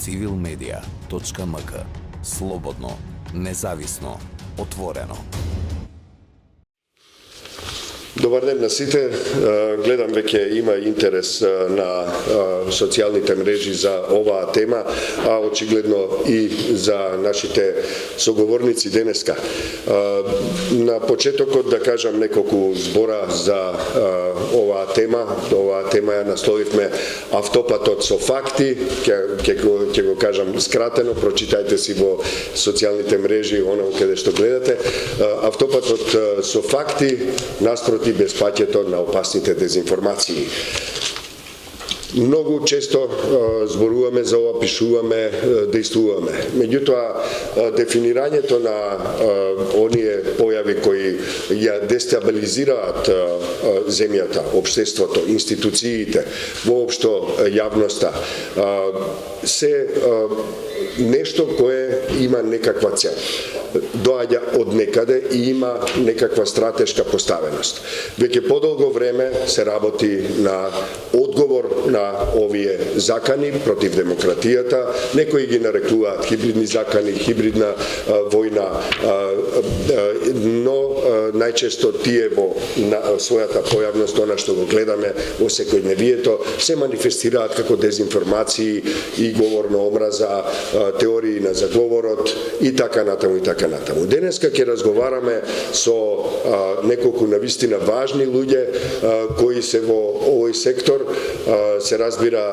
civilmedia.mk. Слободно, независно, отворено. Добар ден на сите. Гледам веќе има интерес на социјалните мрежи за оваа тема, а очигледно и за нашите соговорници денеска. На почетокот да кажам неколку збора за оваа тема. Оваа тема ја насловивме автопатот со факти. Ќе го кажам скратено, прочитајте си во социјалните мрежи оно каде што гледате. Автопатот со факти наспроти без паќето на опасните дезинформации. Многу често зборуваме за ова, пишуваме, действуваме. Меѓутоа, дефинирањето на оние појави кои ја дестабилизираат земјата, општеството, институциите, воопшто јавноста, се нешто кое има некаква цел. Доаѓа од некаде и има некаква стратешка поставеност. Веќе подолго време се работи на одговор на овие закани против демократијата. Некои ги нарекуваат хибридни закани, хибридна војна, но најчесто тие во својата појавност, она што го гледаме во секојдневието, се манифестираат како дезинформации и говор на омраза, теории на заговорот и така натаму и така натаму. Денеска ќе разговараме со неколку навистина важни луѓе кои се во овој сектор, се разбира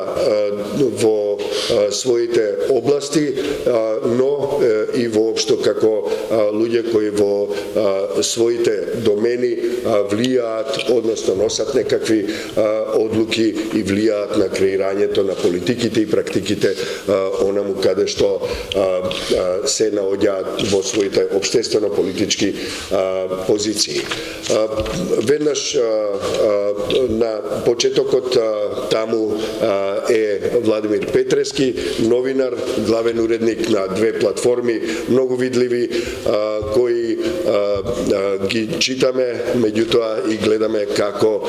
во своите области, но и воопшто како луѓе кои во своите домени влијаат, односно носат некакви одлуки и влијаат на креирањето на политиките и практиките онаму каде што се наоѓаат во своите општествено-политички позиции. Веднаш на почетокот таму е Владимир Петрески, новинар, главен уредник на две платформи, многу видливи, кои ги читаме, меѓутоа и гледаме како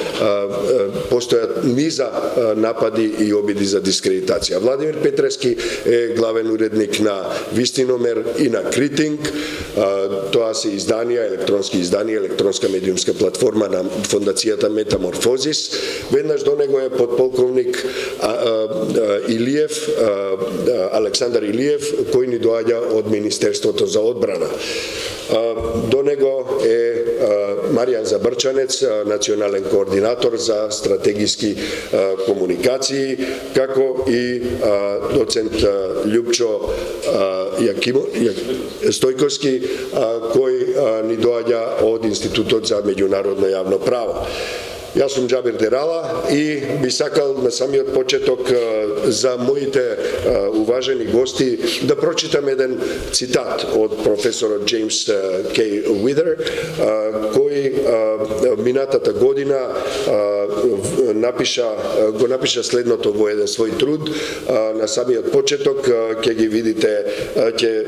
постојат низа напади и обиди за дискредитација. Владимир Петрески е главен уредник на Вистиномер и на Критинг. Тоа се изданија, електронски изданија, електронска медиумска платформа на фондацијата Метаморфозис. Веднаш до него е подполковник Илиев, Александар Илиев, кој ни доаѓа од Министерството за одбрана. До него е Маријан Забрчанец, национален координатор за стратегиски комуникации, како и доцент Љупчо Стојковски, кој ни доаѓа од Институтот за меѓународно јавно право. Јас сум Џабир Дерала и би сакал на самиот почеток за моите уважени гости да прочитам еден цитат од професорот Джеймс Кей Уидер, кој минатата година го напиша следното во еден свој труд. На самиот почеток ќе ги видите, ќе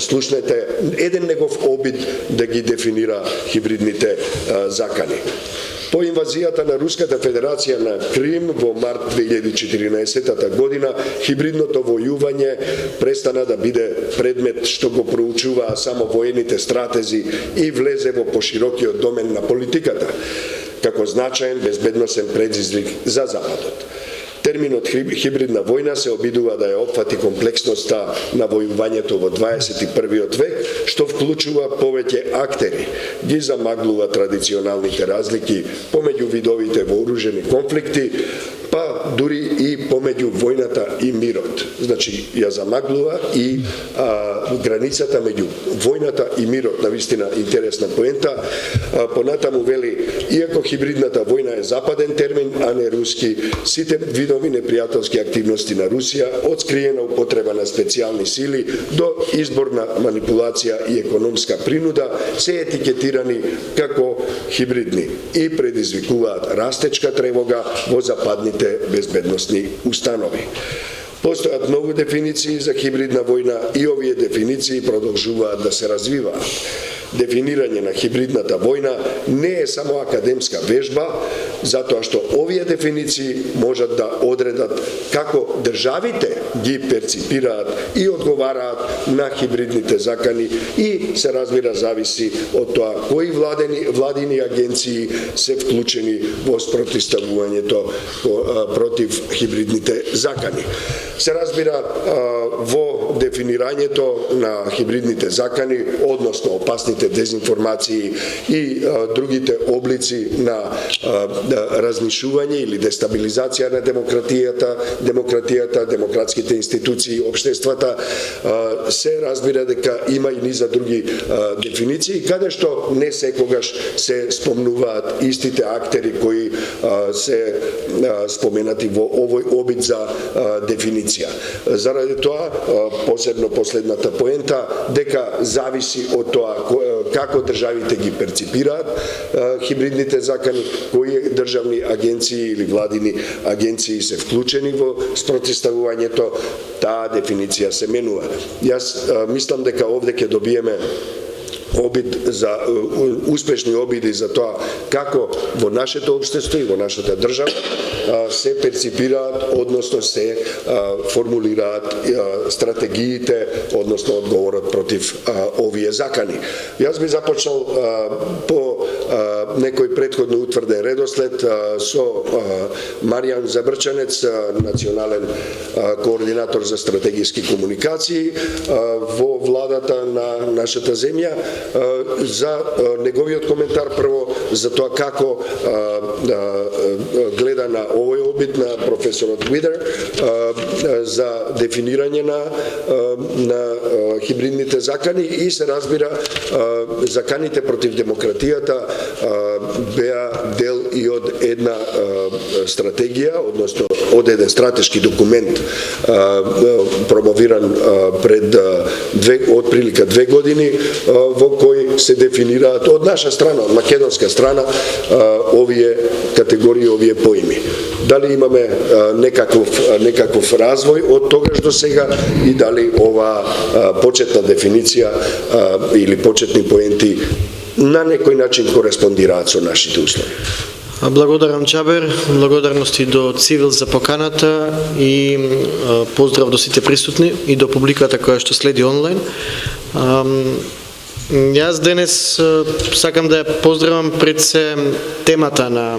слушнете еден негов обид да ги дефинира хибридните закани. По инвазијата на Руската Федерација на Крим во март 2014 година, хибридното војување престана да биде предмет што го проучуваа само воените стратези и влезе во поширокиот домен на политиката, како значаен безбедносен предизвик за Западот. Терминот хибридна војна се обидува да ја опфати комплексноста на војувањето во 21. век, што вклучува повеќе актери, ги замаглува традиционалните разлики помеѓу видовите вооружени конфликти, па дури и помеѓу војната и мирот. Значи, ја замаглува и границата меѓу војната и мирот. Навистина интересна поента. Понатаму вели, иако хибридната војна е западен термин, а не руски, сите видови непријателски активности на Русија, од скриена употреба на специјални сили до изборна манипулација и економска принуда, се етикетирани како хибридни и предизвикуваат растечка тревога во западните безбедносни установи. Постојат многу дефиниции за хибридна војна и овие дефиниции продолжуваат да се развиваат. Дефинирање на хибридната војна не е само академска вежба, затоа што овие дефиниции можат да одредат како државите ги перципираат и одговараат на хибридните закани и се разбира зависи од тоа кои владини агенции се вклучени во спротивставувањето против хибридните закани. Се разбира во дефинирањето на хибридните закани, односно опасните дезинформации и другите облици на разнишување или дестабилизација на демократијата, демократските институции, општествата, се разбира дека има и низа други дефиниции, каде што не секогаш се спомнуваат истите актери кои се споменати во овој обид за дефиниција. Заради тоа, посебно последната поента, дека зависи од тоа како државите ги перципираат хибридните закани, кои државни агенции или владини агенции се вклучени во спротивставувањето, таа дефиниција се менува. Јас мислам дека овде ќе добиеме обид за успешни обиди за тоа како во нашето општество и во нашата држава се перципираат, односно се формулираат стратегиите, односно одговорот против овие закани. Јас би започнал по некој предходно утврден редослед со Маријан Забрчанец, национален координатор за стратегиски комуникации во владата на нашата земја, за неговиот коментар прво за тоа како гледа на овој обид на професорот Уидер за дефинирање на хибридните закани и се разбира заканите против демократијата беа дел и од една стратегија, односно од еден стратешки документ промовиран пред отприлика 2 години, во кој се дефинираат од наша страна, од македонска страна, овие категории, овие поими. Дали имаме некаков развој од тогаш до сега и дали ова почетна дефиниција или почетни поенти на некој начин кореспондираат со нашите услови. Благодарам, Джабер, благодарности до Цивил за поканата и поздрав до сите присутни и до публиката која што следи онлайн. Јас денес сакам да ја поздравам пред се темата на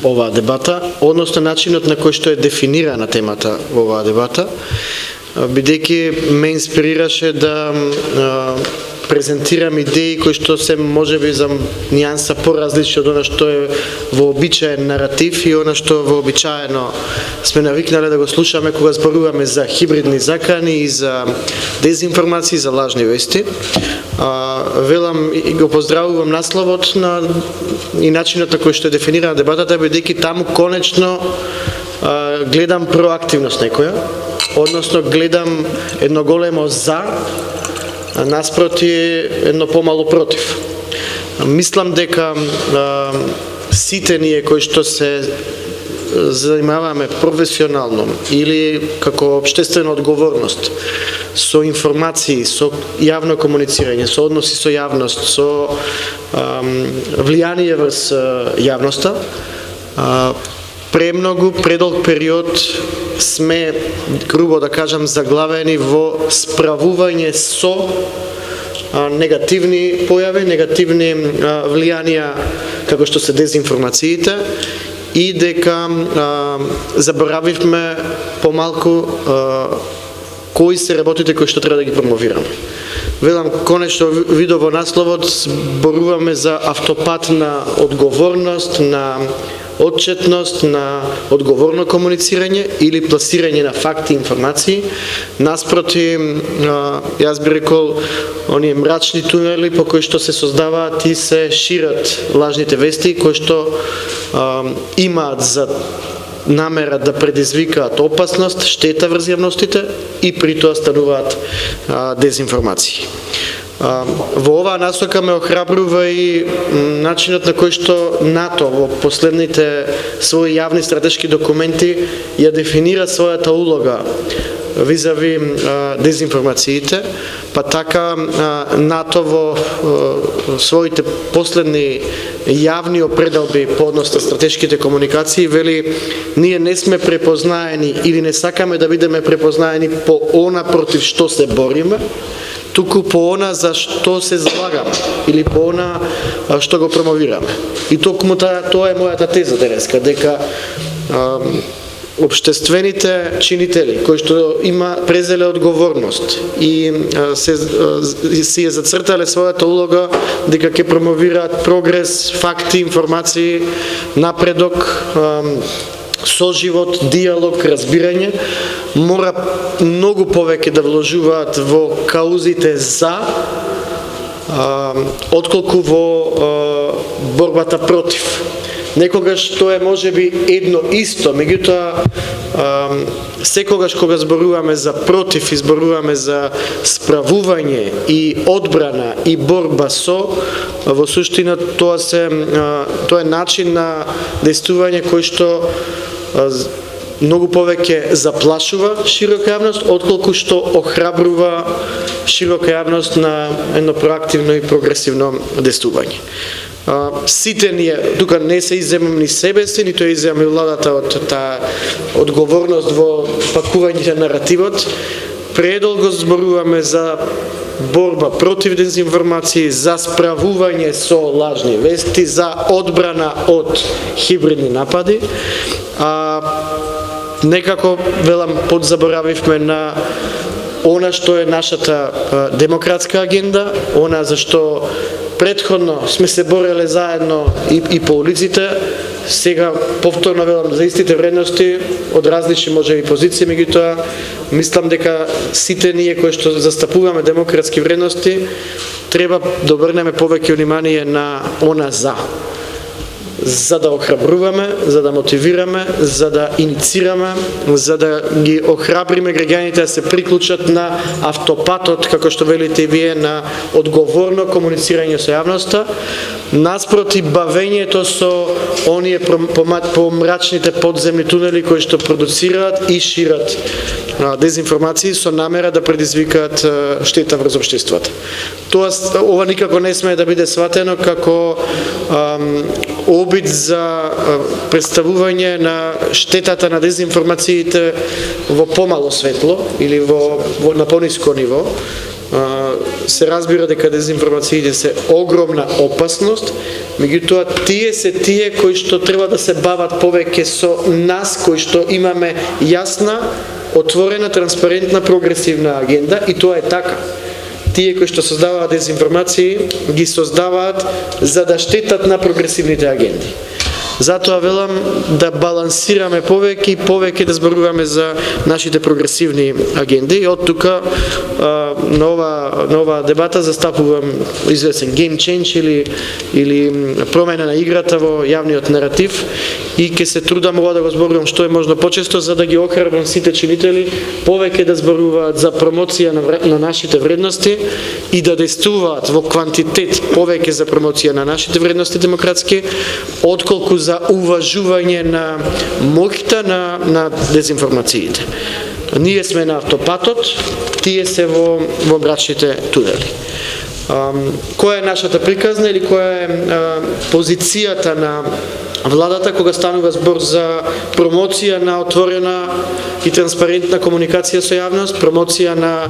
оваа дебата, односно начинот на кој што е дефинирана темата во оваа дебата, бидејќи ме инспирираше да презентирам идеи кои што се можеби за нијанса поразлични од она што е вообичаен наратив и она што вообичаено сме навикнале да го слушаме кога зборуваме за хибридни закани и за дезинформации, за лажни вести. Велам и го поздравувам насловот и начинот на кој што е дефинирана дебатата, бидејќи таму конечно гледам проактивност некоја, односно гледам едно големо за, наспроти едно помало против. Мислам дека сите ние кои што се занимаваме професионално или како општествена одговорност со информации, со јавно комуницирање, со односи со јавност, со влијание врз јавноста, премногу предолг период сме, грубо да кажам, заглавени во справување со негативни појави, негативни влијанија како што се дезинформациите и дека заборавивме помалку кои се работите кои што треба да ги промовираме. Велам, конечно видов во насловот зборуваме за автопат на одговорност, на отчетност, на одговорно комуницирање или пласирање на факти и информации. Наспроти, јас би рекол, оние мрачни тунели по кои што се создаваат и се шират лажните вести, кои што имаат за намера да предизвикаат опасност, штета врз јавностите и при тоа стануваат дезинформации. Во оваа насока ме охрабрува и начинот на кој што НАТО во последните своји јавни стратешки документи ја дефинира својата улога визави дезинформациите, па така НАТО во своите последни јавни определби по однос на стратешките комуникации вели ние не сме препознаени или не сакаме да бидеме препознаени по она против што се бориме, туку по она за што се залагаме или по она што го промовираме. И токму тоа е мојата теза денеска, дека општествените чинители кои што презеле одговорност и си ја зацртале својата улога дека ќе промовираат прогрес, факти, информации, напредок, соживот, диалог, разбирање, мора многу повеќе да вложуваат во каузите за отколку во борбата против. Некогаш тоа е можеби едно исто, меѓутоа секогаш кога зборуваме за против и зборуваме за справување и одбрана и борба со, во суштина тоа е начин на действување кој што многу повеќе заплашува широка јавност, отколку што охрабрува широка јавност на едно проактивно и прогресивно действување. Сите ние, тука не се изземам ни себе си, нито изземам и владата од таа одговорност во пакувањето на наративот. Предолго зборуваме за борба против дезинформации, за справување со лажни вести, за одбрана од хибридни напади. Некако, велам, подзаборавивме на она што е нашата демократска агенда, она за што претходно сме се бореле заедно и по улиците, сега повторно велам за истите вредности од различни можеби позиции, меѓутоа мислам дека сите ние кои што застапуваме демократски вредности треба да обрнеме повеќе внимание на она за да охрабруваме, за да мотивираме, за да иницираме, за да ги охрабриме граѓаните да се приклучат на автопатот, како што велите и вие, на одговорно комуницирање со јавноста, наспроти бавењето со оние помрачните подземни тунели кои што продуцираат и шират дезинформации со намера да предизвикаат штета врз општеството. Ова никако не сме да биде сватено како обид за представување на штетата на дезинформациите во помало светло или на пониско ниво. Се разбира дека дезинформациите се огромна опасност, меѓутоа тие се тие кои што треба да се бават повеќе со нас, кои што имаме јасна, отворена, транспарентна, прогресивна агенда, и тоа е така. Тие кои што создаваат дезинформации ги создаваат за да штетат на прогресивните агенди. Затоа велам да балансираме повеќе и повеќе да зборуваме за нашите прогресивни агенди. И од тука на ова дебата застапувам известен game change или промена на играта во јавниот наратив и ќе се трудам ова да го зборувам што е можно почесто за да ги охрабрам сите чинители повеќе да зборуваат за промоција на нашите вредности и да действуваат во квантитет повеќе за промоција на нашите вредности демократски, отколку за уважување на моќта на дезинформациите. Ние сме на автопатот, тие се во мрачните тунели. Која е нашата приказна или која е позицијата на владата кога станува збор за промоција на отворена и транспарентна комуникација со јавност, промоција на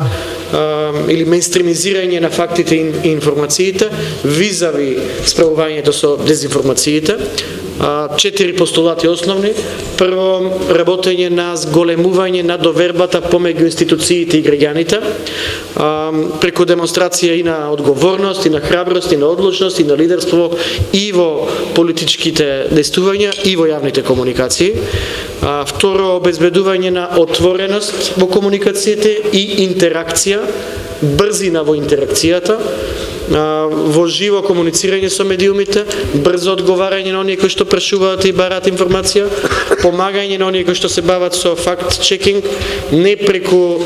или мејнстримизирање на фактите и информациите, визави справувањето со дезинформациите? 4 постулати основни. Прво, работење на зголемување на довербата помеѓу институциите и граѓаните, преку демонстрација и на одговорност, и на храброст, и на одлучност, и на лидерство и во политичките действувања, и во јавните комуникации. Второ, обезбедување на отвореност во комуникациите и интеракција, брзина во интеракцијата, во живо комуницирање со медиумите, брзо одговарање на оние кои што прашуваат и бараат информација, помагање на оние кои што се бават со факт чекинг, не преку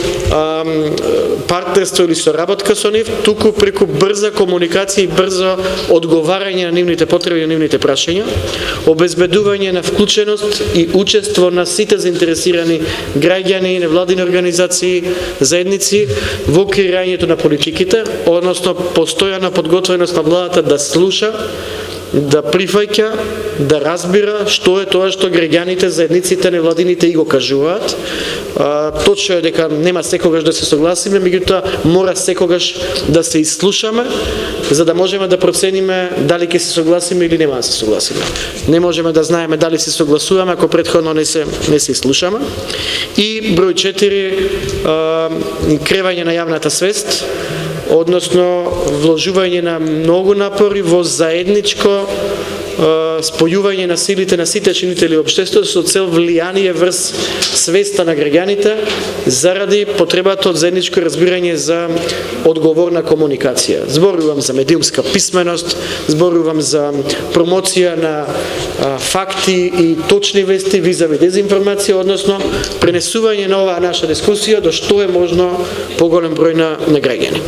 партнерство или соработка со нив, туку преку брза комуникација и брзо одговарање на нивните потреби и на нивните прашања, обезбедување на вклученост и учество на сите заинтересирани граѓани, невладини организации, заедници во креирањето на политиките, односно постојана подготвеност на владата да слуша, да прифаќа, да разбира што е тоа што граѓаните, заедниците, невладините и го кажуваат. Точно е дека нема секогаш да се согласиме, меѓутоа мора секогаш да се ислушаме, за да можеме да процениме дали ќе се согласиме или нема да се согласиме. Не можеме да знаеме дали се согласуваме ако претходно не се ислушаме. И број 4, кревање на јавната свест, односно вложување на многу напори во заедничко спојување на силите на сите чинители општеството со цел влијание врз свеста на граѓаните заради потребата од заедничко разбирање за одговорна комуникација. Зборувам за медиумска писменост, зборувам за промоција на факти и точни вести визави дезинформација, односно пренесување на оваа наша дискусија до што е можно поголем број на граѓани.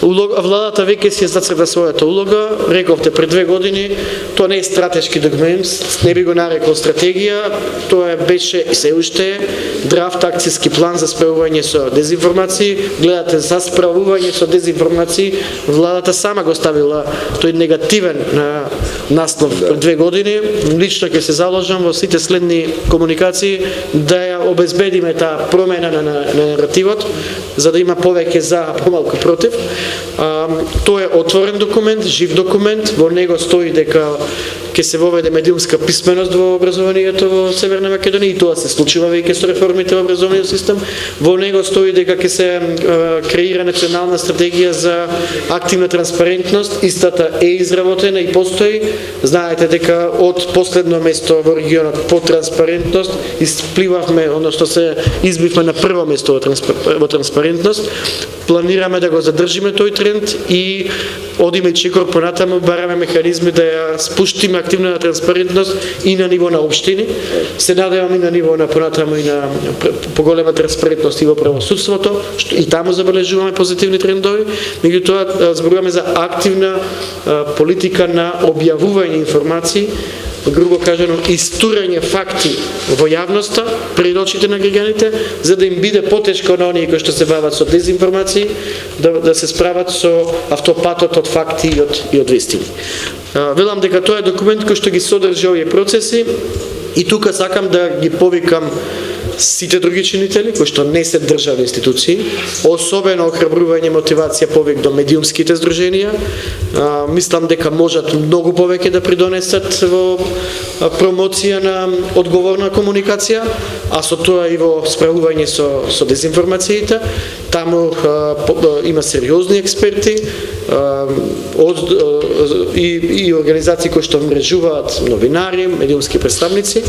Владата веќе си зацрта својата улога, рековте пред 2 години, тоа не е стратешки документ, не би го нарекол стратегија, тоа беше и се уште драфт акцијски план за справување со дезинформации. Гледате, за справување со дезинформации, владата сама го ставила тој негативен наслов пред 2 години. Лично ќе се заложам во сите следни комуникации да ја обезбедиме таа промена на наративот, за да има повеќе за, помалку против. Тоа е отворен документ, жив документ, во него стои дека ќе се воведе медиумска писменост во образованието во Северна Македонија и тоа се случува веќе со реформите во образовниот систем. Во него стои дека ќе се креира национална стратегија за активна транспарентност, истата е изработена и постои. Знаете дека од последно место во регионот по транспарентност испливавме, односно се избивме на прво место во транспарентност. Планираме да го задржиме тој тренд и одиме чекор понатаму, бараме механизми да ја спуштиме активна транспарентност и на ниво на општини. Се надевам и на ниво на понатаму и на поголема транспарентност и во правосудството, и таму забележуваме позитивни трендови. Меѓутоа зборуваме за активна политика на објавување информации, грубо кажано истурање факти во јавноста пред очите на граѓаните, за да им биде потешко на оние кои што се бават со дезинформации да се справат со автопатот од факти и од вестини. Велам дека тоа е документ кој што ги содржи овие процеси и тука сакам да ги повикам сите други чинители кои што не се државни институции, особено охрабрување мотивација повик до медиумските здруженија. Мислам дека можат многу повеќе да придонесат во промоција на одговорна комуникација, а со тоа и во справување со дезинформациите. Таму има сериозни експерти и организации кои што мрежуваат новинари, медиумски представници.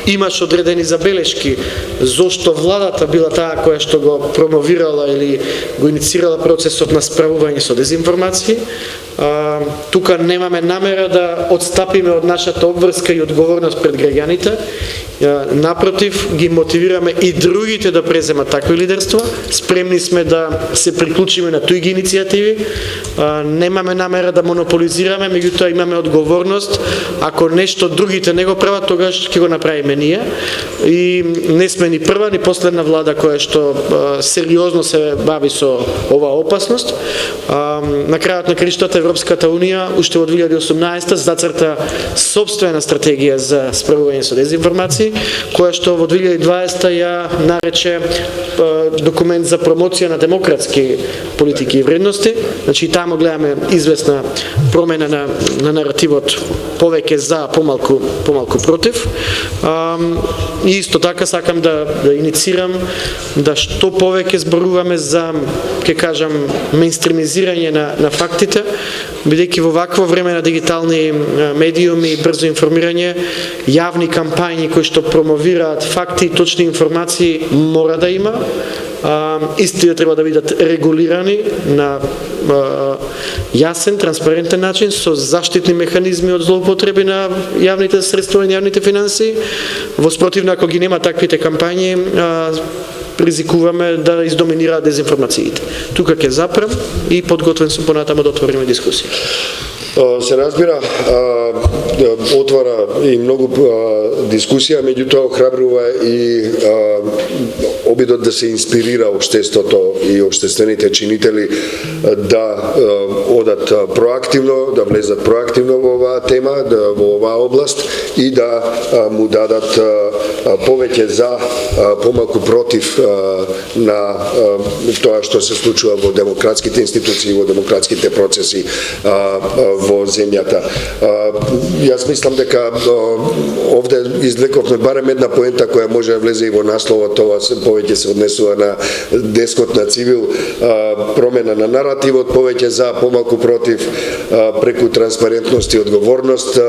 Имаш одредени забелешки зошто владата била таа која што го промовирала или го иницирала процесот на справување со дезинформации. Тука немаме намера да отстапиме од нашата обврска и одговорност пред граѓаните. Напротив, ги мотивираме и другите да преземат такви лидерства. Спремни сме да се приклучиме на туѓи иницијативи. Немаме намера да монополизираме, меѓутоа имаме одговорност. Ако нешто другите не го прават, тогаш ќе го направиме ние. И не сме ни прва, ни последна влада која што сериозно се бави со оваа опасност. На крајот на краиштата Европската унија уште во 2018 зацрта собствена стратегија за справување со дезинформации, која што во 2020 ја нарече документ за промоција на демократски политики и вредности. Значи таму гледаме известна промена на наративот, повеќе за, помалку против. И исто така сакам да иницирам да што повеќе зборуваме за, ќе кажам, мејнстримизирање на фактите, бидејќи во вакво време на дигитални медиуми и брзо информирање, јавни кампањи кои што промовираат факти и точни информации мора да има, Истите треба да бидат регулирани на јасен, транспарентен начин со заштитни механизми од злоупотреби на јавните средства и јавните финансии. Во спротивно, ако ги нема таквите кампањи, ризикуваме да издоминираат дезинформациите. Тука ќе запрем и подготвен сум понатаму да отвориме дискусија. Се разбира, отвара и многу дискусија, меѓутоа охрабрува и обидот да се инспирира општеството и општествените чинители да одат проактивно, да влезат проактивно во оваа тема, во оваа област и да му дадат повеќе за, помалку против на тоа што се случува во демократските институции, во демократските процеси во земјата. Јас мислам дека овде извлековме барем една поента која може да влезе и во насловот, тоа повеќе се однесува на дескот на цивил, промена на наративот, повеќе за, помалку против, преку транспарентност и одговорност,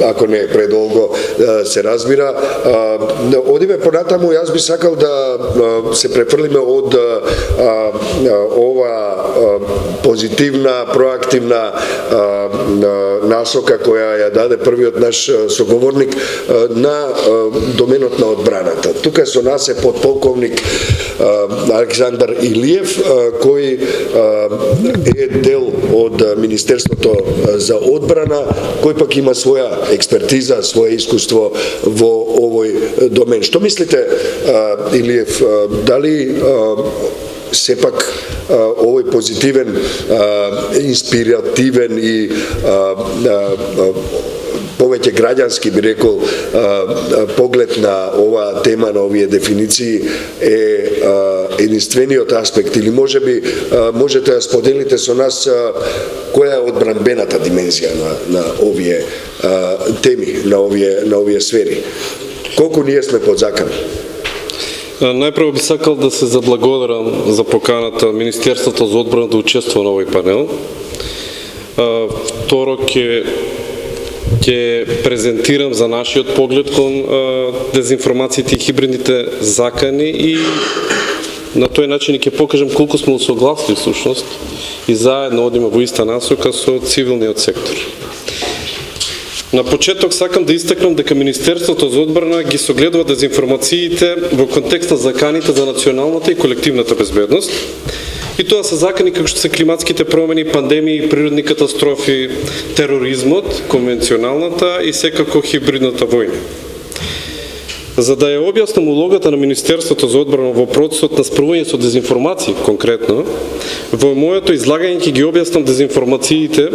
ако не е предолго, се разбира. Одиме понатаму, јас би сакал да се префрлиме од ова позитивна, проактивна насока која ја даде првиот наш соговорник на доменот на одбраната. Тука со нас е подполковник Александар Илиев, кој е дел од Министерството за одбрана, кој пак има своја експертиза, своje искуство во овој домен. Што мислите, Илиев, дали сепак овој позитивен, инспиративен и повеќе граѓански, би рекол, поглед на оваа тема, на овие дефиниции е единствениот аспект, или можете да споделите со нас која е одбранбената димензија на овие теми, на овие сфери? Колку ние сме под закан? Најпрво би сакал да се заблагодарам за поканата Министерството за одбрана да учествува на овој панел. Второ, ќе презентирам за нашиот поглед кон дезинформациите и хибридните закани и на тој начин ќе покажем колку сме усогласни всушност и заедно одиме во иста насока со цивилниот сектор. На почеток сакам да истакнам дека Министерството за одбрана ги согледува дезинформациите во контекст на заканите за националната и колективната безбедност. И тоа се закани како што се климатските промени, пандемии, природни катастрофи, тероризмот, конвенционалната и секако хибридната војна. За да ја објаснам улогата на Министерството за одбрана во процесот на справување со дезинформации конкретно, во моето излагање ќе ги објаснам дезинформациите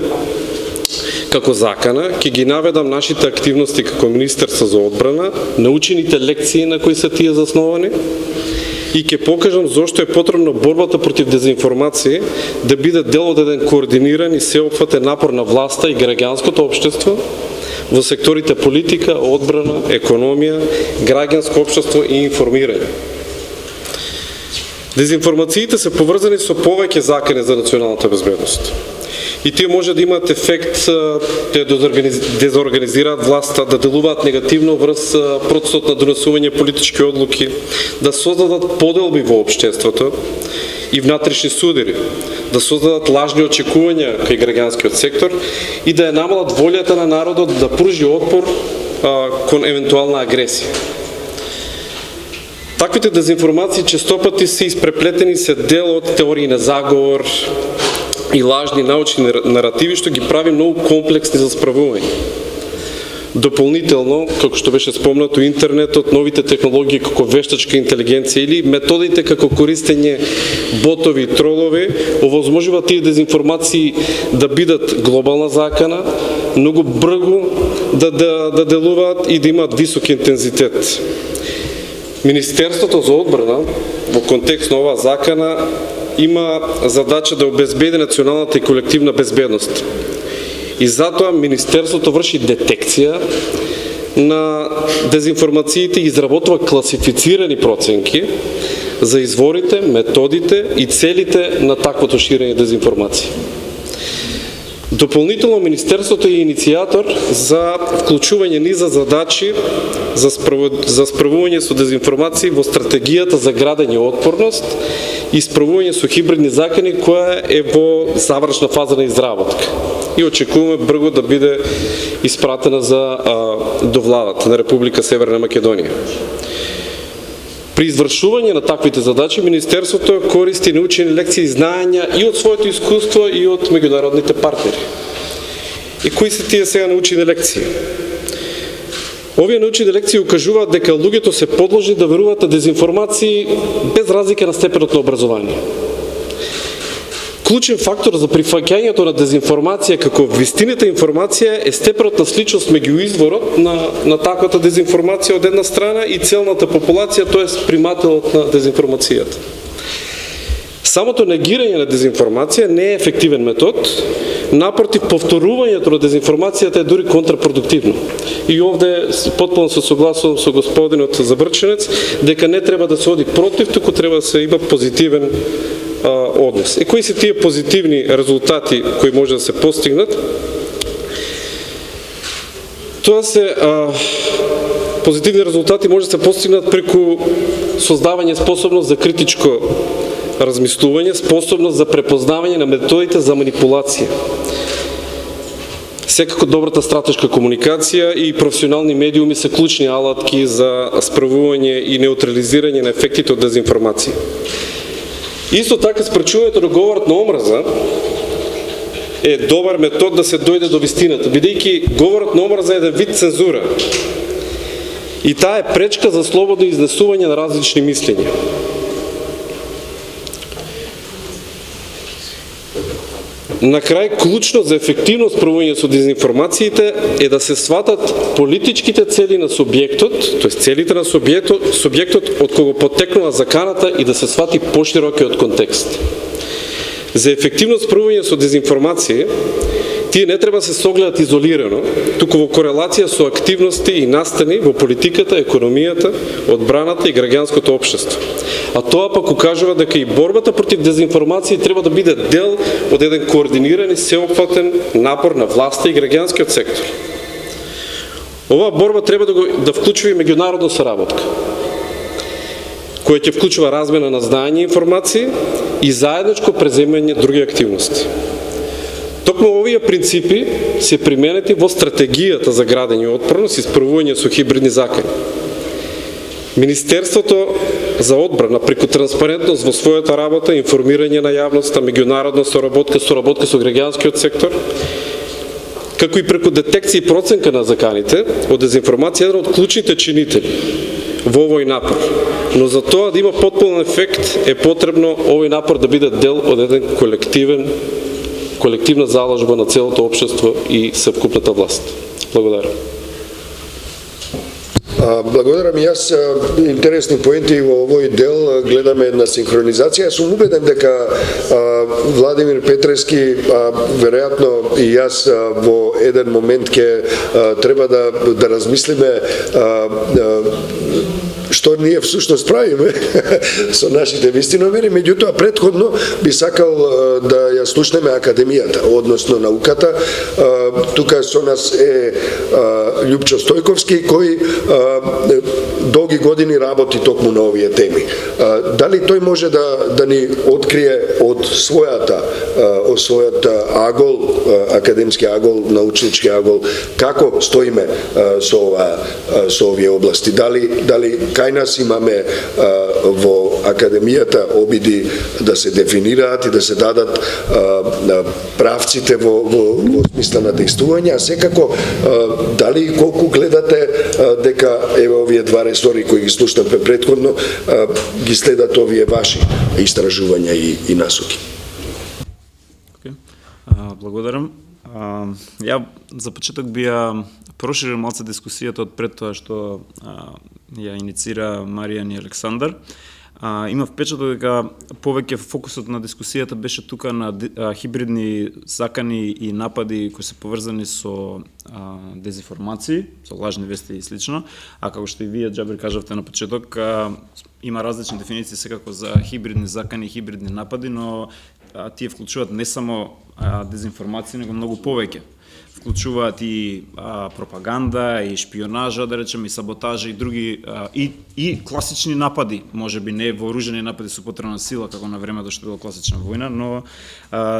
како закана, ќе ги наведам нашите активности како Министерство за одбрана, научените лекции на кои се тие засновани и ќе покажам зошто е потребно борбата против дезинформација да биде дел од еден координиран и сеопфатен напор на власта и граѓанското општество во секторите политика, одбрана, економија, граѓанско општество и информирање. Дезинформациите се поврзани со повеќе закани за националната безбедност. И тие може да имаат ефект да дезорганизираат власта, да делуваат негативно врз процесот на донесување политички одлуки, да создадат поделби во општеството и внатрешни судири, да создадат лажни очекувања кај граѓанскиот сектор и да ја намалат волјата на народот да пружи отпор кон евентуална агресија. Таквите дезинформации честопати се испреплетени се дел од теории на заговор и лажни научни наративи, што ги прави многу комплексни за справување. Дополнително, како што беше спомнато, интернетот, новите технологии како вештачка интелигенција или методите како користење ботови и тролови овозможува тие дезинформации да бидат глобална закана, многу брзо да делуваат и да имаат висок интензитет. Министерството за одбрана во контекст на оваа закана има задача да обезбеди националната и колективна безбедност. И затоа Министерството врши детекција на дезинформациите и изработува класифицирани проценки за изворите, методите и целите на таквото ширење дезинформација. Дополнително Министерството е иницијатор за вклучување низа задачи за справување со дезинформации во стратегијата за градење отпорност и справување со хибридни закани која е во завршна фаза на изработка. И очекуваме брзо да биде испратена до владата на Република Северна Македонија. При извршување на таквите задачи, Министерството користи научени лекции и знаења и од своето искуство и од меѓународните партнери. И кои се тие сега научени лекции? Овие научени лекции укажуваат дека луѓето се подложни да веруваат на дезинформации без разлика на степенот на образование. Клучен фактор за прифаќањето на дезинформација како вистината информација е степенот на сличност меѓу изворот на таквата дезинформација од една страна и целната популација, т.е. примателот на дезинформацијата. Самото негирање на дезинформација не е ефективен метод, напротив, повторувањето на дезинформацијата е дури контрапродуктивно. И овде потполно се согласувам со господинот Забрченец дека не треба да се оди против, туку треба да се има позитивен однос. И кои се тие позитивни резултати кои може да се постигнат? Тоа се позитивни резултати може да се постигнат преку создавање способност за критичко размислување, способност за препознавање на методите за манипулација. Секако добрата стратешка комуникација и професионални медиуми се клучни алатки за справување и неутрализирање на ефектите од дезинформација. Исто така, спречувањето на говорот на омраза е добар метод да се дојде до вистината, бидејќи говорот на омраза е еден вид цензура. И таа е пречка за слободно изнесување на различни мислења. На крај, клучно за ефективно справување со дезинформациите е да се сватат политичките цели на субјектот, т.е. целите на субјектот од кого потекнува заканата и да се свати поширокиот контекст. За ефективно справување со дезинформација, тие не треба да се согледат изолирано, туку во корелација со активности и настани во политиката, економијата, одбраната и граѓанското општество. А тоа пак укажува дека и борбата против дезинформација треба да биде дел од еден координиран и сеопфатен напор на власта и граѓанскиот сектор. Оваа борба треба да вклучува и меѓународна соработка, која ќе вклучува размена на знаење и информации и заедничко преземање други активности. Токму овие принципи се применети во стратегијата за градење отпорност и справување со хибридни закани. Министерството за одбрана преку транспарентност во својата работа, информирање на јавноста, меѓународна соработка со граѓанскиот сектор, како и преку детекција и проценка на заканите од дезинформација, еден од клучните чинители во овој напор. Но за тоа да има потполен ефект е потребно овој напор да биде дел од еден колективна заложба на целото општество и совкупната власт. Благодарам. Благодарам и јас. Интересни поенти во овој дел. Гледаме една синхронизација. Сум убеден дека Владимир Петрески, веројатно и јас во еден момент ќе треба да размислиме што ние всушност правиме со нашите вистиновери, меѓутоа претходно би сакал да ја слушнеме академијата, односно науката. Тука со нас е Љупчо Стојковски, кој долги години работи токму на овие теми. Дали тој може да ни открие од својата агол, академски агол, научнички агол, како стоиме со овие области? Дали кај нас имаме во академијата обиди да се дефинираат и да се дадат правците во смисла на действување, а секако дали и колку гледате дека еве овие два ресори кои ги слушнавме претходно ги следат овие ваши истражувања и насоки? Благодарам. Ја за почеток би ја проширил малце дискусијата од пред тоа што ја иницира Маријан и Александар. Има впечаток дека повеќе фокусот на дискусијата беше тука на хибридни закани и напади кои се поврзани со дезинформации, со лажни вести и слично, а како што и вие, Џабир, кажавте на почеток, има различни дефиниции секако за хибридни закани и хибридни напади, но тие вклучуваат не само дезинформација, него многу повеќе. Вклучуваат и пропаганда, и шпионажа, да речеме, и саботажа, и други, и класични напади, може би не вооружени напади со потребна сила, како на времето што била класична војна, но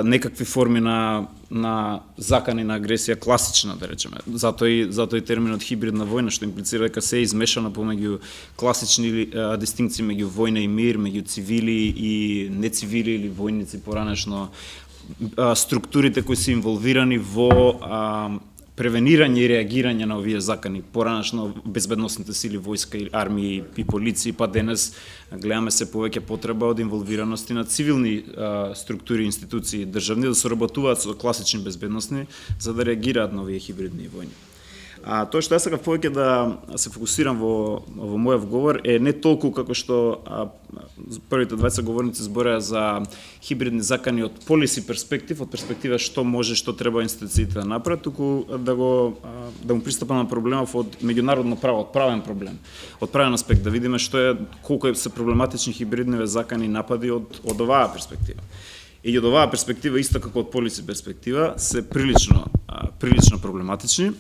некакви форми на закани на агресија класична, да речеме. Затоа и терминот хибридна војна, што имплицира дека се е измешано помеѓу класични дистинкции меѓу војна и мир, меѓу цивили и нецивили или војници поранешно, структурите кои се инволвирани во превенирање и реагирање на овие закани, поранешно безбедносните сили, војска и армии и полиции, па денес гледаме се повеќе потреба од инволвираност на цивилни структури, институции државни да соработуваат со класични безбедносни за да реагираат на овие хибридни војни. Тоа што јас сакав повеќе да се фокусирам во мојот говор е не толку како што првите двајца говорници збореа за хибридни закани од полиси перспектив, од перспектива што може, што треба институциите да направат, туку да му пристапам на проблемов од меѓународно право, од правен проблем, од правен аспект, да видиме што е, колку се проблематични хибридниве закани и напади од оваа перспектива. И од оваа перспектива, исто како од полиси перспектива, се прилично проблематични.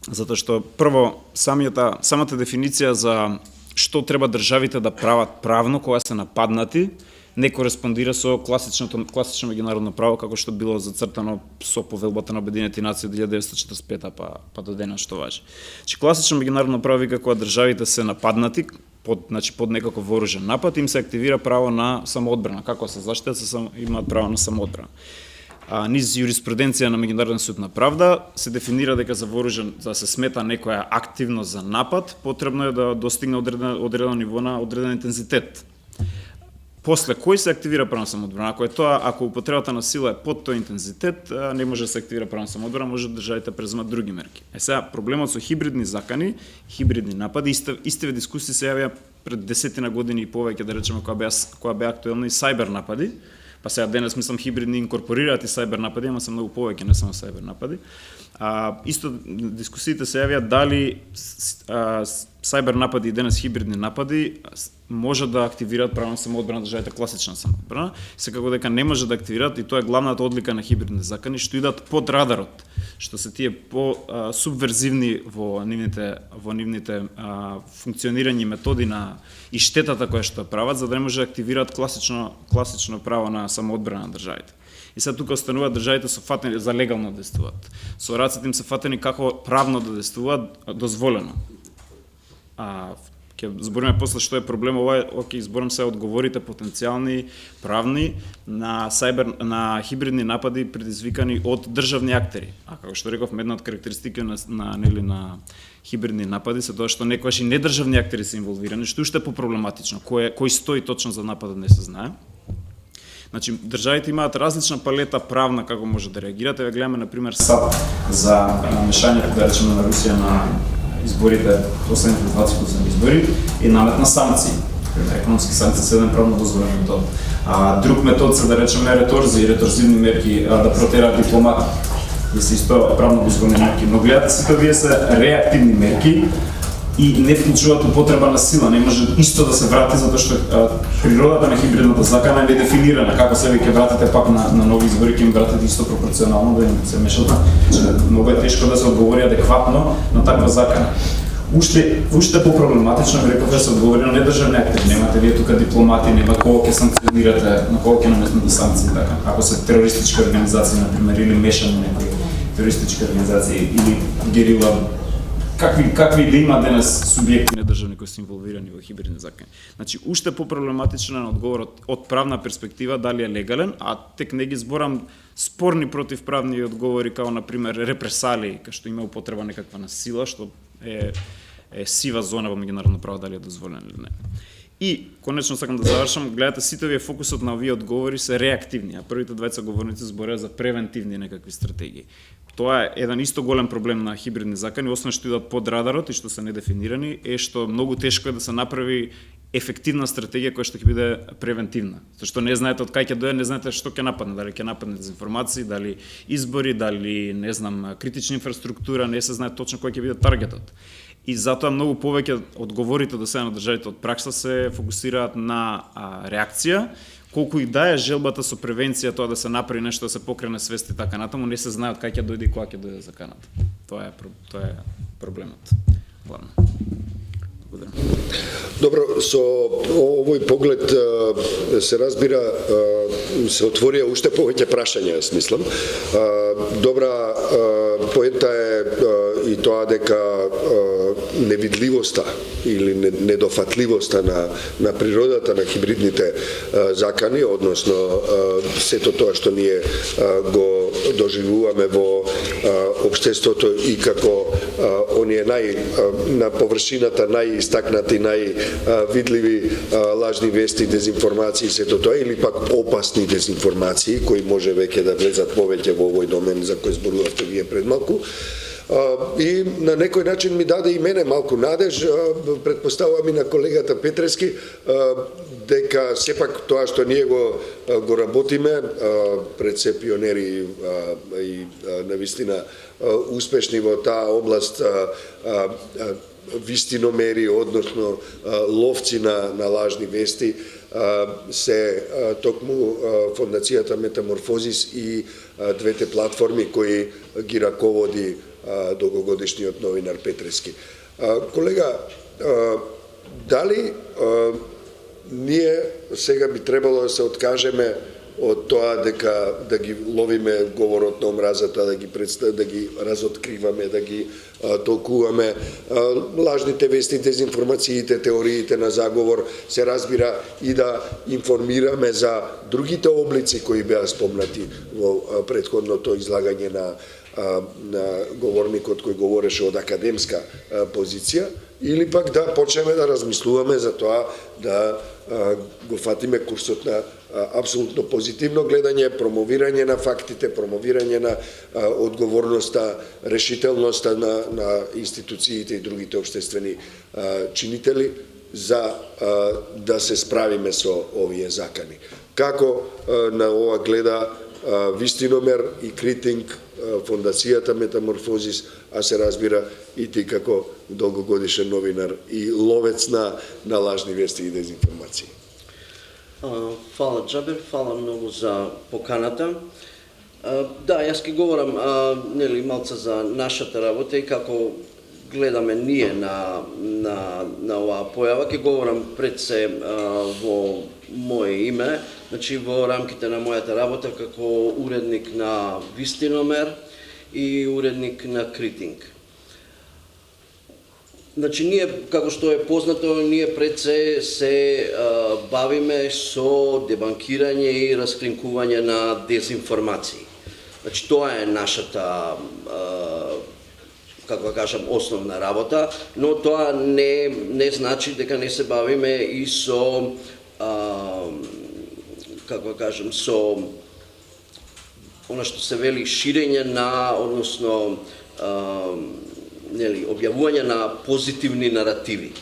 Затоа што прво самата дефиниција за што треба државите да прават правно кога се нападнати не кореспондира со класично меѓународно право како што било зацртано со повелбата на Обединетите нации од 1945 па до денес што важи. Класично меѓународно право вика кога државите се нападнати под некако вооружен напад, им се активира право на самоодбрана, како се заштитат, имаат право на самоодбрана. Низ юриспруденција на Меѓународен суд на правда се дефинира дека за вооружен, за да се смета некоја активност за напад, потребно е да достигне одредено ниво на одреден интензитет. После кој се активира право на самоодбрана? Ако употребата на сила е под тој интензитет, не може да се активира право на самоодбрана, може државите преземат други мерки. Сега проблемот со хибридни закани, хибридни напади, истиве дискусии се јавија пред 10 години и повеќе, да речеме, кога беа актуелни сајбер напади. Па сега денес мислам хибридни инкорпорираат и сајбер напади, ама се многу повеќе, не само сајбер напади. Исто дискусиите се јавија дали сајбер напади и денес хибридни напади може да активираат право на самоодбрана државите класична самоодбрана, секако дека не може да активираат и тоа е главната одлика на хибридни закани што идат под радарот, што се тие по субверзивни во нивните функционирање методи на и штетата која што прават за да не може да активираат класично право на самоодбрана на државите. И сега тука остануваат државите со фатени за легално да действуваат. Со рацете им се фатени како правно да действуваат дозволено. Ќе збориме после што е проблем ова, зборам се одговорите потенцијални правни на хибридни напади предизвикани од државни актери. Како што реков, една од карактеристики на хибридни напади се тоа што некогаш и недржавни актери се инволвирани, што уште е попроблематично. Кој стои точно за нападот не се знае. Значи, државите имаат различна палета правна како може да реагираат. Еве гледаме на пример САД за мешањето, да речеме, на Русија на изборите, последните 28 избори и наметна санкции. Економски санкции се еден правно дозволен метод. Друг метод се, да речеме, реторзивни мерки да протераат дипломати. И се исто правно дозволени мерки. Но гледате се, тоа се реактивни мерки и не вклучуваат употреба на сила, не може исто да се врати затоа што природата на хибридната закана е дефинирана, како се ќе вратите пак на нови избори, ќе им вратите исто пропорционално да им се мешат. Многу е тешко да се одговори адекватно на таква закана. Уште по-проблематично би реков да се одговори на недржавни актери. Немате вие тука дипломати, нема кого ќе санкционирате, на кого ќе наметнете санкции така. Ако се терористички организации, например, или мешани некои терористички организации или герила, какви да има денес субјекти недржавни кои се инволвирани во хибридни закани. Значи, уште по-проблематичен е одговорот од правна перспектива дали е легален, а тек не ги зборам спорни противправни одговори, као например репресалии, кај што има употреба некаква на сила, што е сива зона во меѓународно право дали е дозволено или не. И, конечно сакам да завршам, гледате, сите овие фокусот на овие одговори се реактивни, а првите двајца говорници збореа за превентивни некакви стратегии. Тоа е еден исто голем проблем на хибридни закани, освен што идат под радарот и што се недефинирани, е што многу тешко е да се направи ефективна стратегија која што ќе биде превентивна. Зашто не знаете од кај ќе дое, не знаете што ќе нападне, дали ќе нападне дезинформации, дали избори, дали не знам критична инфраструктура, не се знае точно кој ќе биде таргетот. И затоа многу повеќе одговорите до сега на државите од пракса се фокусираат на реакција, колку и да е желбата со превенција, тоа да се направи нешто, да се покрене свест и така натаму, не се знаат кај ќе дојде и кога ќе дојде заканата. Тоа е проблемот. Главно. Благодарам. Добро, со овој поглед се разбира, се отворија уште повеќе прашања, јас мислам. Добра поента е и тоа дека невидливоста или недофатливоста на природата на хибридните закани, односно сето тоа што ние го доживуваме во општеството и како оние на површината најистакнати, највидливи лажни вести, дезинформации, сето тоа, или пак опасни дезинформации, кои може веќе да влезат повеќе во овој домен за кој зборувавте вие пред малку. И на некој начин ми даде и мене малку надеж, предпоставувам и на колегата Петрески, дека сепак тоа што ние го работиме, пред се пионери и навистина успешни во таа област, вистиномери, односно ловци на лажни вести, се токму Фондацијата Метаморфозис и двете платформи кои ги раководи долгогодишниот новинар Петрески. Колега, дали ние сега би требало да се откажеме од тоа дека да ги ловиме говорот на омразата, да ги разоткриваме, да ги толкуваме лажните вести, дезинформациите, теориите на заговор, се разбира и да информираме за другите облици кои беа спомнати во претходното излагање на говорникот кој говореше од академска позиција, или пак да почнеме да размислуваме за тоа да го фатиме курсот на апсолутно позитивно гледање, промовирање на фактите, промовирање на одговорноста, решителноста на институциите и другите општествени чинители за да се справиме со овие закани. Како на ова гледа Вистиномер и Критинг, Фондацијата Метаморфозис, а се разбира и ти како долгогодишен новинар и ловец на лажни вести и дезинформации. Фала Џабер, фала многу за поканата. Да, јас ќе говорам малце за нашата работа и како гледаме ние на оваа појава. Ќе говорам пред се во моје име, значи во рамките на мојата работа како уредник на Вистиномер и уредник на Критинг. Значи ние, како што е познато, ние пред се бавиме со дебанкирање и расклинкување на дезинформации. Значи тоа е нашата како кажам, основна работа, но тоа не значи дека не се бавиме и со како кажам, со она што се вели ширење на, односно објавување на позитивни наративи.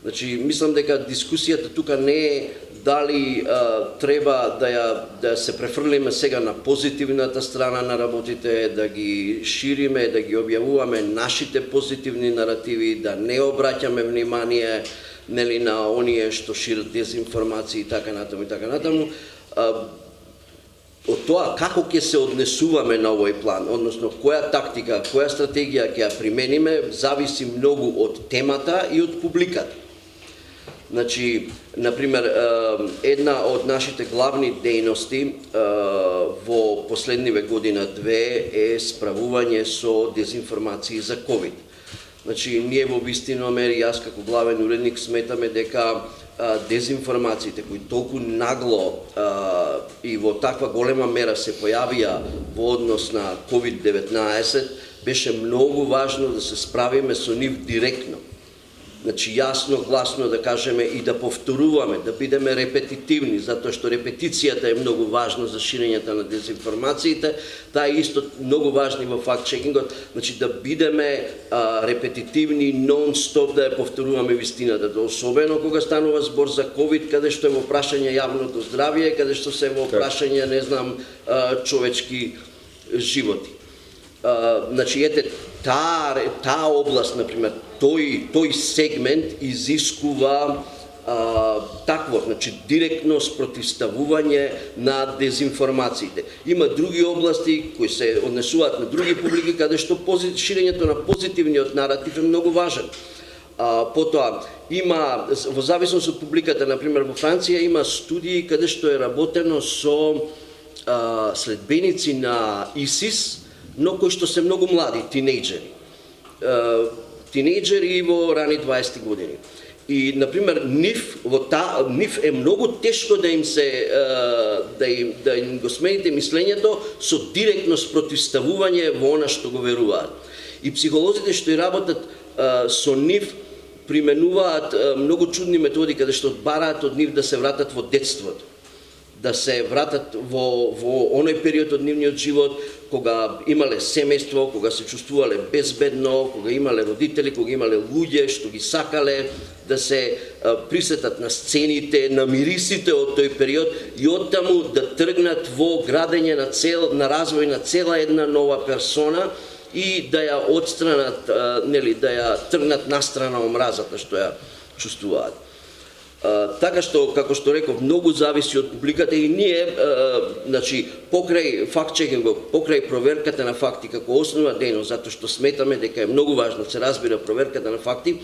Значи, мислам дека дискусијата тука не е дали треба да се префрлиме сега на позитивната страна на работите, да ги шириме, да ги објавуваме нашите позитивни наративи, да не обраќаме внимание на оние што шират дезинформации и така натаму и така натаму. Од тоа како ќе се однесуваме на овој план, односно која тактика, која стратегија ќе ја примениме, зависи многу од темата и од публиката. Значи, например, една од нашите главни дејности во последниве година-две е справување со дезинформации за COVID. Значи, ние во Вистиномер и јас како главен уредник сметаме дека дезинформациите кои толку нагло и во таква голема мера се појавија во однос на COVID-19, беше многу важно да се справиме со нив директно. Значи, јасно, гласно да кажеме и да повторуваме, да бидеме репетитивни, затоа што репетицијата е многу важна за ширењето на дезинформациите, таа е исто многу важна во факт-чекингот, значи да бидеме репетитивни, нон-стоп да ја повторуваме вистината, особено кога станува збор за COVID, каде што е во прашање јавното здравје, каде што се во прашање, не знам, човечки животи. Значи, ете, таа област, например, тој сегмент изискува такво такво, значи директно спротивставување на дезинформациите. Има други области кои се однесуваат на други публики каде што ширењето на позитивниот наратив е многу важен. Потоа има во зависност од публиката, например во Франција има студии каде што е работено со следбеници на ИСИС, но кои што се многу млади, тинејџери во рани 20 години. И, например, нив е многу тешко да им го смените мислењето со директно спротивставување во она што го веруваат. И психолозите што и работат со нив применуваат многу чудни методи каде што бараат од нив да се вратат во детството, да се вратат во оној период од нивниот живот кога имале семејство, кога се чувствувале безбедно, кога имале родители, кога имале луѓе што ги сакале, да се присетат на сцените, на мирисите од тој период и оттаму да тргнат во градење на развој на цела една нова персона и да ја отстранат, да ја тргнат настрана омразата што ја чувствуваат. Така што, како што реков, многу зависи од публиката и ние, значи, покрај факт-чекингот, покрај проверката на факти како основна дејност, затоа што сметаме дека е многу важно да се разбира проверката на факти,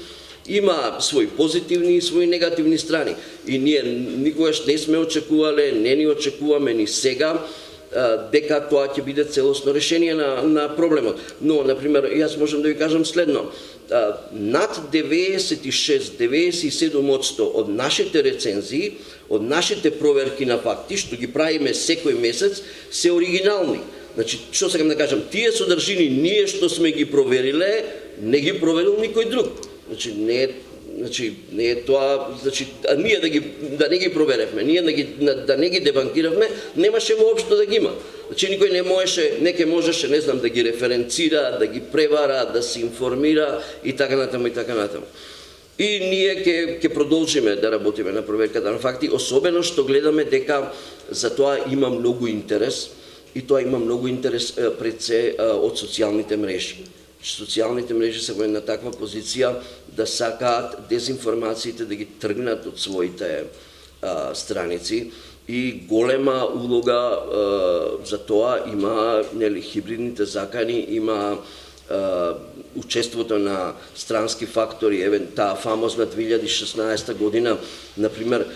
има своји позитивни и своји негативни страни. И ние никогаш не сме очекувале, не ни очекуваме ни сега, дека тоа ќе биде целосно решение на проблемот. Но, например, јас можам да ви кажам следно. Над 96-97% од нашите рецензии, од нашите проверки на факти, што ги правиме секој месец, се оригинални. Значи, што сакам да кажам, тие содржини ние што сме ги провериле, не ги проверил никој друг. Значи, не е тоа, значи, ние да не ги проверевме, ние да не ги дебанкиравме, немаше воопшто да ги има. Значи, никој не можеше, не знам, да ги референцира, да ги превара, да се информира и така натаму и така натаму. И ние ќе продолжиме да работиме на проверката на факти, особено што гледаме дека за тоа има многу интерес и тоа има многу интерес пред се од социјалните мрежи. Социјалните мрежи се во една таква позиција да сакаат дезинформациите да ги тргнат од своите страници и голема улога за тоа има хибридните закани, има учеството на странски фактори, таа фамозна 2016 година, например,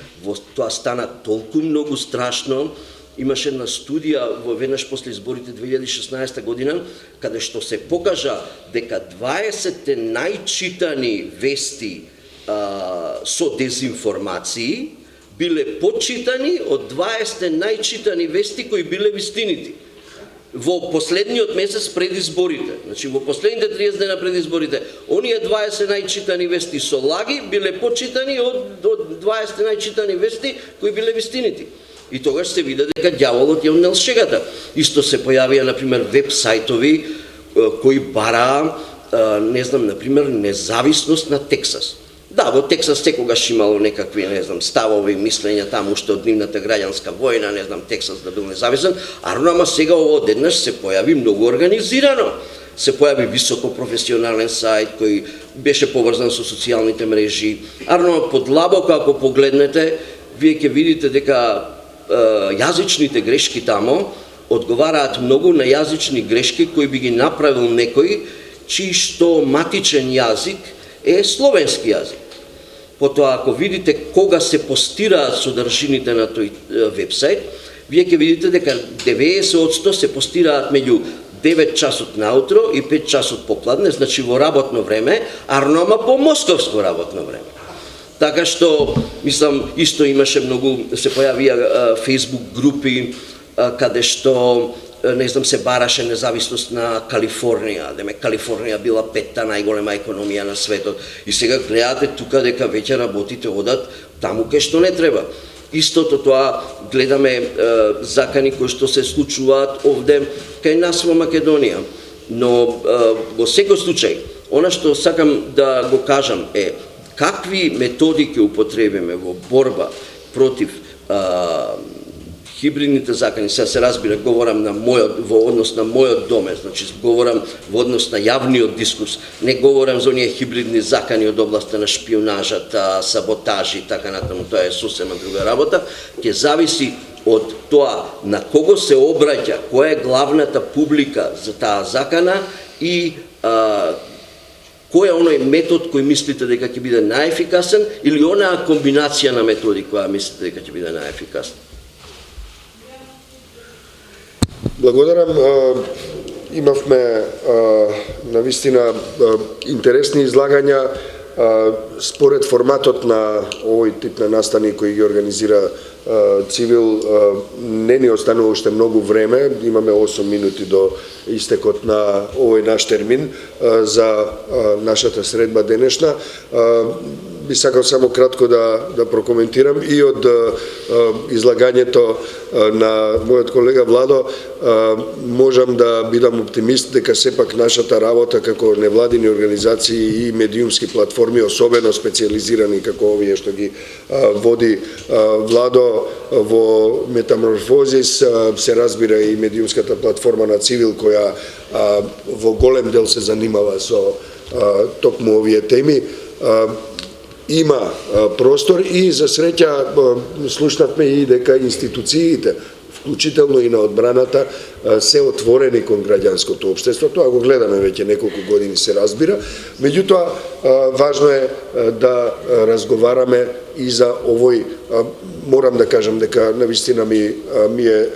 тоа стана толку многу страшно. Имаше една студија веднаш после изборите 2016 година, каде што се покажа дека 20 најчитани вести со дезинформации биле почитани од 20 најчитани вести кои биле вистините. Во последниот месец пред изборите, значи во последните 30 дена пред изборите, оние 20 најчитани вести со лаги биле почитани од 20 најчитани вести кои биле вистините. И тогаш се види дека ѓаволот е однел шегата. Исто се појавија, например, веб-сајтови кои бараа, не знам, например, независност на Тексас. Да, во Тексас секогаш имало некакви, не знам, ставови, мислења таму уште од нивната граѓанска војна, не знам, Тексас да бил независен, ама сега ово одеднаш се појави многу организирано. Се појави високопрофесионален сајт кој беше поврзан со социјалните мрежи. Подлабоко ако погледнете, вие ќе видите дека јазичните грешки тамо одговараат многу на јазични грешки кои би ги направил некој чиј што матичен јазик е словенски јазик. Потоа, ако видите кога се постираат содржините на тој вебсайт, вие ќе видите дека 90% се постираат меѓу 9 часот наутро и 5 часот попладне, значи во работно време, ама по московско работно време. Така што, мислам, исто имаше многу, се појавија Facebook групи, каде што, не знам, се бараше независност на Калифорнија, Калифорнија била 5-та најголема економија на светот. И сега гледате тука дека веќе работите одат таму кај што не треба. Истото тоа гледаме закани кои што се случуваат овде кај нас во Македонија. Но во секој случај, она што сакам да го кажам е какви методи ќе употребиме во борба против хибридните закани, сега се разбира, говорам во однос на мојот доме, значи говорам во однос на јавниот дискурс, не говорам за оние хибридни закани од областта на шпионажата, саботажи и така натаму, тоа е сосема друга работа, ќе зависи од тоа на кого се обраќа, која е главната публика за таа закана и кој е оној метод кој мислите дека ќе биде најефикасен или онаа комбинација на методи која мислите дека ќе биде најефикасна? Благодарам. Имавме навистина интересни излагања. Според форматот на овој тип на настани кој ги организира Цивил, не ни останува уште многу време, имаме 8 минути до истекот на овој наш термин за нашата средба денешна. Би сакал само кратко да прокоментирам и од излагањето на мојот колега Владо, можам да бидам оптимист дека сепак нашата работа како невладини организации и медиумски платформи, особено специализирани како овие што ги води Владо во Метаморфозис, се разбира и медиумската платформа на Цивил која во голем дел се занимава со токму овие теми, има простор и за среќа слушнавме и дека институциите, вклучително и на одбраната, се отворени кон граѓанското општество. Тоа го гледаме веќе неколку години, се разбира. Меѓутоа, важно е да разговараме и за овој, морам да кажам дека навистина ми е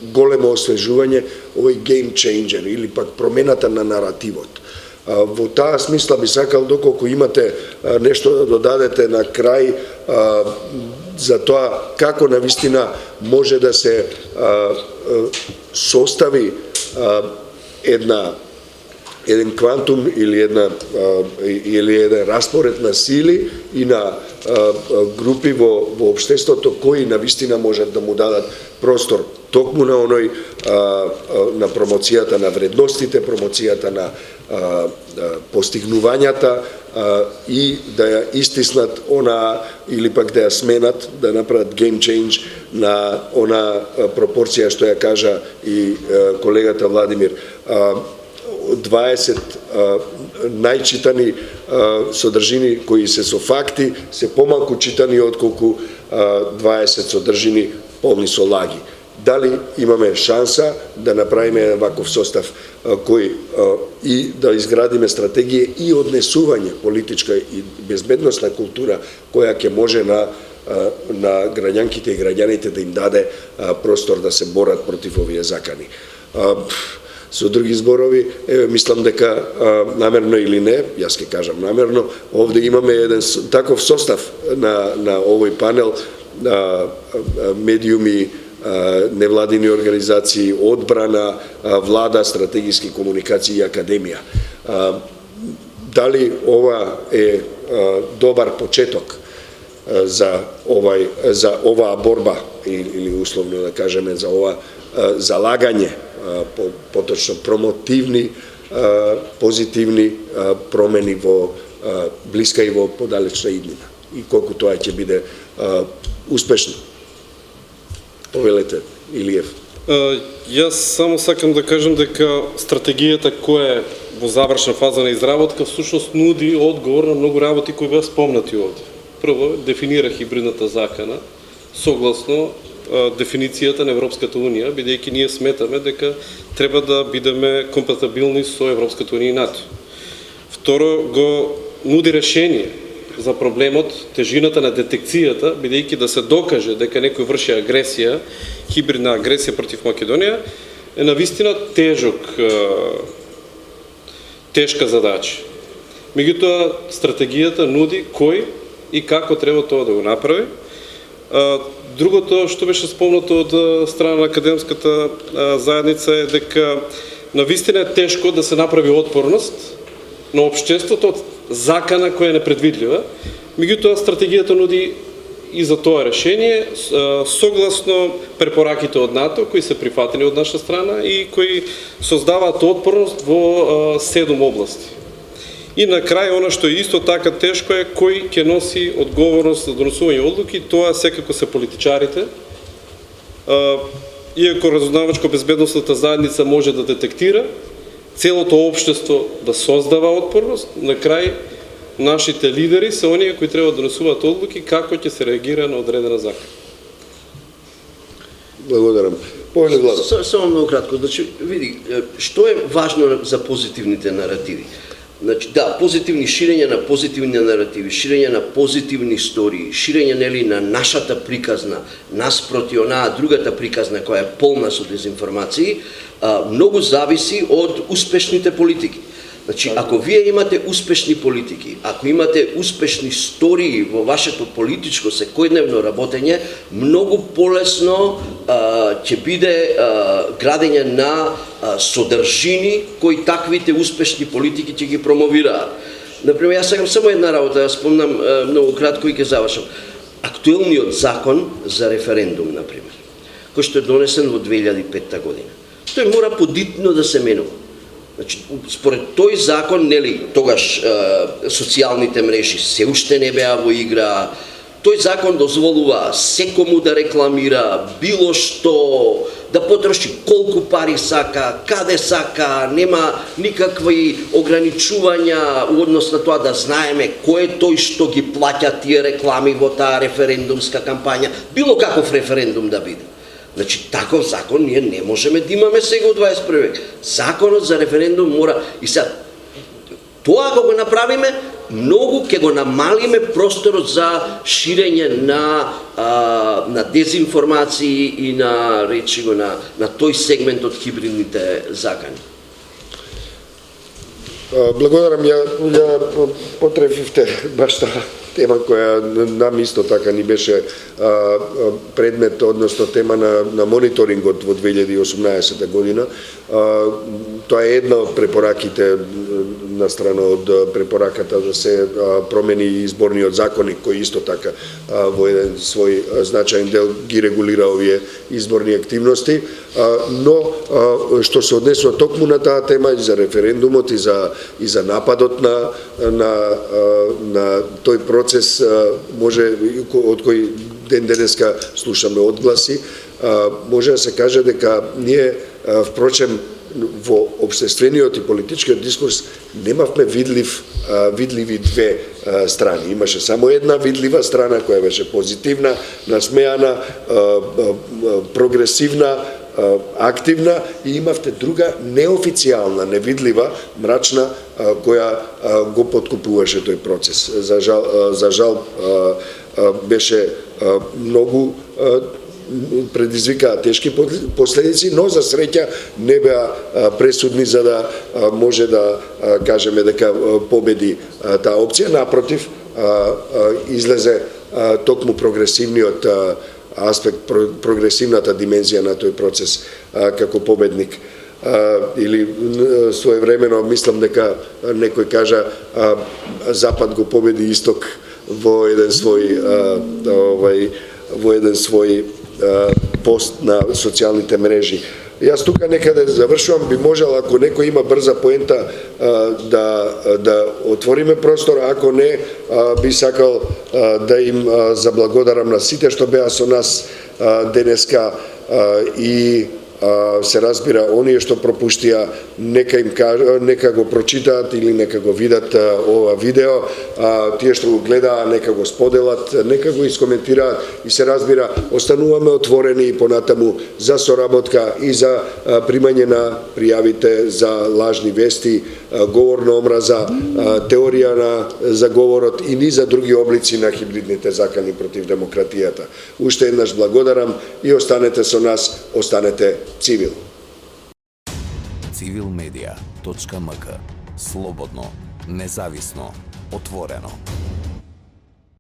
големо освежување, овој game changer или пак промената на наративот. Во таа смисла би сакал, доколку имате нешто да додадете на крај за тоа како навистина може да се состави еден квантум или еден распоред на сили и на групи во општеството кои навистина можат да му дадат простор токму на оној на промоцијата на вредностите, промоцијата на постигнувањата и да ја истиснат она или пак да ја сменат, да направат game change на она пропорција што ја кажа и колегата Владимир. 20 најчитани содржини кои се со факти се помалку читани отколку 20 содржини полни со лаги. Дали имаме шанса да направиме ваков состав кој и да изградиме стратегија и однесување политичка и безбедносна култура која ќе може на граѓанките и граѓаните да им даде простор да се борат против овие закани. Со други зборови, мислам дека намерно или не, јас ќе кажам намерно, овде имаме еден таков состав на овој панел, медиуми, невладини организации, одбрана, влада, стратегиски комуникации и академија. Дали ова е добар почеток за оваа борба или условно да кажеме за ова залагање, поточно промотивни, позитивни промени во блиска и во подалечна иднина и колку тоа ќе биде успешно. Повелете, Илиев. Јас само сакам да кажам дека стратегијата која е во завршна фаза на изработка всушност нуди одговор на многу работи кои беа спомнати овде. Прво, дефинира хибридната закана согласно дефиницијата на Европската Унија, бидејќи ние сметаме дека треба да бидеме компатибилни со Европската Унија и НАТО. Второ, го нуди решение за проблемот, тежината на детекцијата, бидејќи да се докаже дека некој врши агресија, хибридна агресија против Македонија, е навистина тешка задача. Меѓутоа, стратегијата нуди кој и како треба тоа да го направи. Другото што беше спомнато од страна на академската заедница е дека навистина е тешко да се направи отпорност на општеството од закана која е непредвидлива. Меѓутоа стратегијата нуди и за тоа решение согласно препораките од НАТО кои се прифатени од наша страна и кои создаваат отпорност во 7 области. И на крај, она што е исто така тешко е кој ќе носи одговорност за донесување одлуки, тоа секако се политичарите, иако разузнавачко безбедносната заедница може да детектира, целото општество да создава отпорност, на крај нашите лидери се оние кои треба да донесуваат одлуки како ќе се реагира на одредена закан. Благодарам. Поглед Владо. Само много кратко. Значи, види, што е важно за позитивните наративи? Значи, да, позитивни ширење на позитивни наративи, ширење на позитивни истории, ширење нели на нашата приказна, нас проти онаа другата приказна која е полна со дезинформации, многу зависи од успешните политики. Значи, ако вие имате успешни политики, ако имате успешни истории во вашето политичко секојдневно работење, многу полесно ќе биде градење на содржини кои таквите успешни политики ќе ги промовираат. Например, јас сакам само една работа, јас спомнам многу кратко и ќе завршам. Актуелниот закон за референдум, например, кој што е донесен во 2005 година. Тој мора подитно да се менува. Значи, според тој закон, нели, тогаш социјалните мрежи се уште не беа во игра. Тој закон дозволува секому да рекламира било што, да потроши колку пари сака, каде сака, нема никакви ограничувања у однос на тоа да знаеме кој е тој што ги плаќа тие реклами во таа референдумска кампања, било каков референдум да биде. Значи, таков закон ние не можеме да имаме сега во 21 век. Законот за референдум мора... И сега, тоа ако го направиме, многу ќе го намалиме просторот за ширење на дезинформации и на, речи го, на тој сегмент од хибридните закани. Благодарам, ја потрефивте баш таа тема која нам исто така ни беше предмет, односно тема на мониторингот во 2018 година. Тоа е една од препораките на страна од препораката да се промени изборниот законник кој исто така во еден свој значаен дел ги регулира овие изборни активности, но што се однесува токму на таа тема и за референдумот и за нападот на тој процес, може од кој ден денеска слушаме одгласи, може да се каже дека ние впрочем во општествениот и политичкиот дискурс немавме видливи две страни. Имаше само една видлива страна која беше позитивна, насмеана, прогресивна, активна, и имавте друга неофицијална, невидлива, мрачна, која го поткупуваше тој процес. За жал беше многу предизвикаа тешки последици, но за среќа не беа пресудни за да може да кажеме дека победи таа опција. Напротив, излезе токму прогресивниот аспект, прогресивната димензија на тој процес како победник. Или своевремено мислам дека некој кажа Запад го победи Исток во еден свој пост на социјалните мрежи. Јас тука некаде завршувам, би можел, ако некој има брза поента, да отвориме простор, ако не, би сакал да им заблагодарам на сите што беа со нас денеска и се разбира, оние што пропуштија, нека го прочитаат или нека го видат ова видео, тие што го гледаа, нека го споделат, нека го искоментираат и се разбира, остануваме отворени и понатаму за соработка и за примање на пријавите за лажни вести, говор на омраза, теорија на заговорот и низа други облици на хибридните закани против демократијата. Уште еднаш благодарам и останете со нас, останете цивил. Civilmedia.mk. Слободно, независно, отворено.